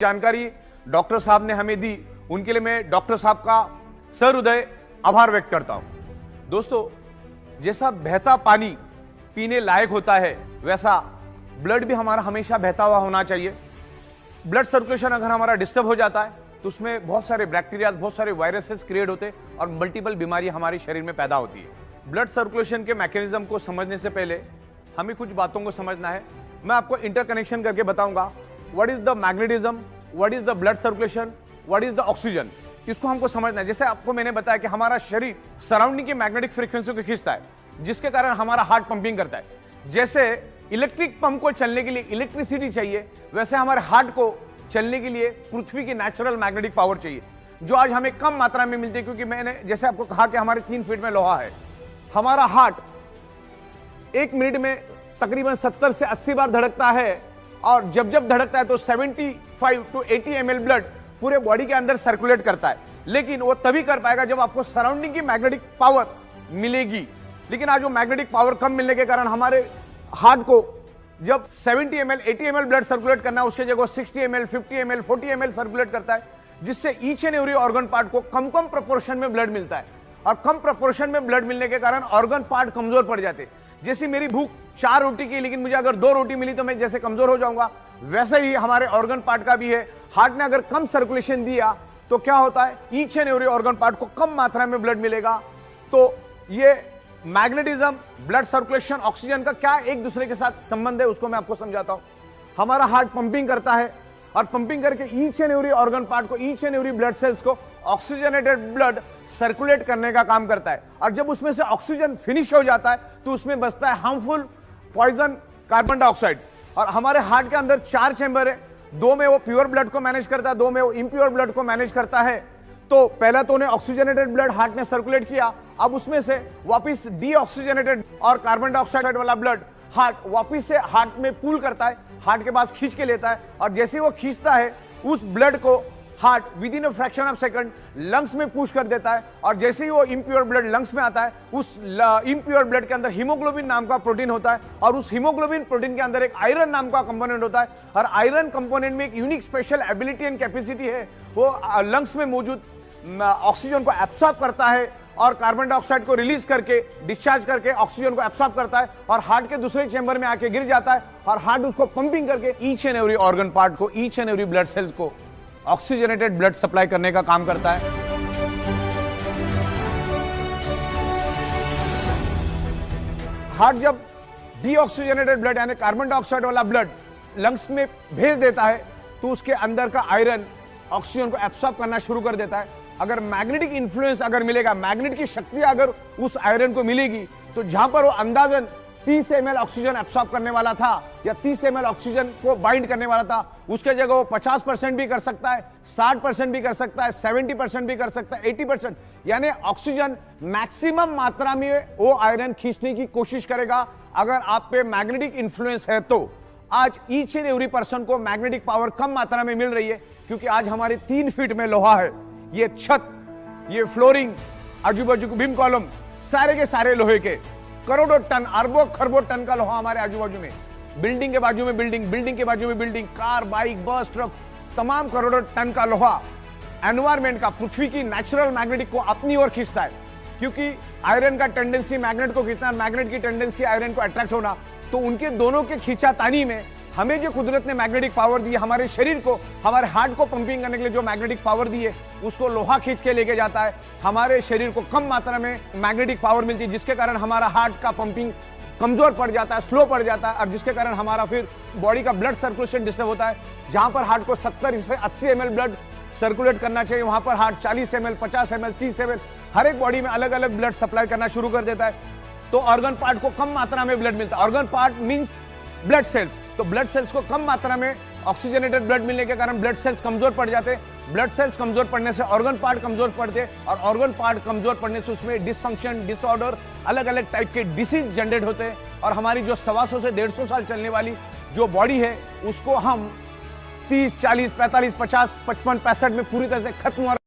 जानकारी डॉक्टर साहब ने हमें दी, उनके लिए मैं डॉक्टर साहब का सहृदय आभार व्यक्त करता हूं। दोस्तों, जैसा बहता पानी पीने लायक होता है, वैसा ब्लड भी हमारा हमेशा बहता हुआ होना चाहिए। ब्लड सर्कुलेशन अगर हमारा डिस्टर्ब हो जाता है तो उसमें बहुत सारे बैक्टीरिया, बहुत सारे वायरसेस क्रिएट होते हैं और मल्टीपल बीमारी हमारे शरीर में पैदा होती है। ब्लड सर्कुलेशन के मैकेनिज्म को समझने से पहले हमें कुछ बातों को समझना है। मैं आपको इंटरकनेक्शन करके बताऊंगा। What is the magnetism, what is the blood circulation, what is the oxygen, इसको हमको समझना है। जैसे आपको मैंने बताया कि हमारा शरीर सराउंडिंग की मैग्नेटिक फ्रीक्वेंसी को खींचता है, जिसके कारण हमारा हार्ट पंपिंग करता है। जैसे इलेक्ट्रिक पंप को चलने के लिए इलेक्ट्रिसिटी चाहिए, वैसे हमारे हार्ट को चलने के लिए पृथ्वी की नेचुरल मैग्नेटिक पावर चाहिए, जो आज हमें कम मात्रा में मिलती है। क्योंकि मैंने जैसे आपको कहा कि हमारे 3 फीट में लोहा है। हमारा हार्ट 1 मिनट में तकरीबन 70 से 80 बार धड़कता है, और जब जब धड़कता है तो 75 to 80 ml ब्लड पूरे बॉडी के अंदर सर्कुलेट करता है। लेकिन वो तभी कर पाएगा जब आपको सराउंडिंग की मैग्नेटिक पावर मिलेगी। लेकिन आज वो मैग्नेटिक पावर कम मिलने के कारण हमारे हार्ट को जब 70 ml 80 ml ब्लड सर्कुलेट करना है, उसके जगह 60 ml 50 ml 40 ml सर्कुलेट करता है, जिससे each and every organ part को कम कम प्रोपोर्शन में ब्लड मिलता है। और कम प्रोपोर्शन में ब्लड मिलने के कारण ऑर्गन पार्ट कमजोर पड़ जाते हैं। जैसे मेरी भूख 4 रोटी की, लेकिन मुझे अगर 2 रोटी मिली तो मैं जैसे कमजोर हो जाऊंगा, वैसे ही हमारे ऑर्गन पार्ट का भी है। हार्ट ने अगर कम सर्कुलेशन दिया तो क्या होता है, each and every organ part को कम मात्रा में ब्लड मिलेगा। तो ये मैग्नेटिज्म, ब्लड सर्कुलेशन, ऑक्सीजन का क्या एक दूसरे के साथ संबंध है, उसको मैं आपको समझाता हूं। हमारा हार्ट पंपिंग करता है, और पंपिंग करके each and every organ part को, each and every blood cells को ऑक्सीजनेटेड ब्लड सर्कुलेट करने का काम करता है। और जब उसमें से ऑक्सीजन फिनिश हो जाता है तो उसमें बचता है हार्मफुल पॉइजन कार्बन डाइऑक्साइड। और हमारे हार्ट के अंदर 4 चैम्बर है, 2 में वो प्योर ब्लड को मैनेज करता है, 2 में वो इम्प्योर ब्लड को मैनेज करता है। तो पहला तो उन्हें ऑक्सीजनेटेड ब्लड हार्ट ने सर्कुलेट किया, अब उसमें से वापस डीऑक्सीजनेटेड और कार्बन डाइऑक्साइड वाला ब्लड हार्ट वापस से हार्ट में पूल करता है, हार्ट के पास खींच के लेता है। और जैसे वो खींचता है, उस ब्लड को heart with in a fraction of second lungs में पुश कर देता है। और जैसे ही वो इम्प्योर ब्लड लंग्स में आता है, उस इम्प्योर ब्लड के अंदर हीमोग्लोबिन नाम का प्रोटीन होता है, और उस हीमोग्लोबिन प्रोटीन के अंदर एक आयरन नाम का कंपोनेंट होता है। और आयरन कंपोनेंट में एक unique special ability and capacity है, वो लंग्स में मौजूद ऑक्सीजन को एब्सॉर्ब करता है और कार्बन डाइऑक्साइड को रिलीज करके, डिस्चार्ज करके ऑक्सीजन को एब्सॉर्ब करता है, और हार्ट के दूसरे चैम्बर में आके गिर जाता है। और हार्ट उसको पंपिंग करके each and every organ part को, each and every blood cells को ऑक्सीजनेटेड ब्लड सप्लाई करने का काम करता है। हार्ट जब डीऑक्सीजनेटेड ब्लड यानी कार्बन डाइऑक्साइड वाला ब्लड लंग्स में भेज देता है, तो उसके अंदर का आयरन ऑक्सीजन को एब्सॉर्ब करना शुरू कर देता है। अगर मैग्नेटिक इन्फ्लुएंस अगर मिलेगा, मैग्नेट की शक्ति अगर उस आयरन को मिलेगी, तो जहां पर वो अंदाजन 30 ml ऑक्सीजन एब्सॉर्ब करने वाला था या 30 ml ऑक्सीजन को बाइंड करने वाला था, उसके जगह वो 50% भी कर सकता है, 60% भी कर सकता है, 70% भी कर सकता है, 80%। यानी ऑक्सीजन मैक्सिमम मात्रा में वो आयरन खींचने की कोशिश करेगा अगर आप पे मैग्नेटिक इन्फ्लुएंस है। तो आज ईच एंड एवरी पर्सन को मैग्नेटिक पावर कम मात्रा में मिल रही है, क्योंकि आज हमारे 3 फीट में लोहा है। ये छत, ये फ्लोरिंग, आजू बाजू बीम कॉलम, सारे के सारे लोहे के, करोड़ों टन, अरबों खरबों टन का लोहा हमारे आजू बाजू में, बिल्डिंग के बाजू में बिल्डिंग, बिल्डिंग के बाजू में बिल्डिंग, कार, बाइक, बस, ट्रक, तमाम करोड़ों टन का लोहा एनवायरमेंट का, पृथ्वी की नेचुरल मैग्नेटिक को अपनी ओर खींचता है। क्योंकि आयरन का टेंडेंसी मैग्नेट को खींचना, मैग्नेट की टेंडेंसी आयरन को अट्रैक्ट होना। तो उनके दोनों के खींचातानी में हमें जो कुदरत ने मैग्नेटिक पावर दी है, हमारे शरीर को, हमारे हार्ट को पंपिंग करने के लिए जो मैग्नेटिक पावर दी है, उसको लोहा खींच के लेके जाता है। हमारे शरीर को कम मात्रा में मैग्नेटिक पावर मिलती है, जिसके कारण हमारा हार्ट का पंपिंग कमजोर पड़ जाता है, स्लो पड़ जाता है, और जिसके कारण हमारा फिर बॉडी का ब्लड सर्कुलेशन डिस्टर्ब होता है। जहां पर हार्ट को 70 से 80 ml ब्लड सर्कुलेट करना चाहिए, वहां पर हार्ट 40 ml, 50 ml, 30 ml, हर एक बॉडी में अलग अलग ब्लड सप्लाई करना शुरू कर देता है। तो ऑर्गन पार्ट को कम मात्रा में ब्लड मिलता है। Organ part means blood cells. तो ब्लड सेल्स को कम मात्रा में ऑक्सीजनेटेड ब्लड मिलने के कारण ब्लड सेल्स कमजोर पड़ जाते हैं। ब्लड सेल्स कमजोर पड़ने से ऑर्गन पार्ट कमजोर पड़ते हैं, और ऑर्गन पार्ट कमजोर पड़ने से उसमें डिसफंक्शन, डिसऑर्डर, अलग अलग टाइप के डिसीज जनरेट होते हैं। और हमारी जो 125 से 150 साल चलने वाली जो बॉडी है, उसको हम 30, 40, 45, 50, 55, 65 में पूरी तरह से खत्म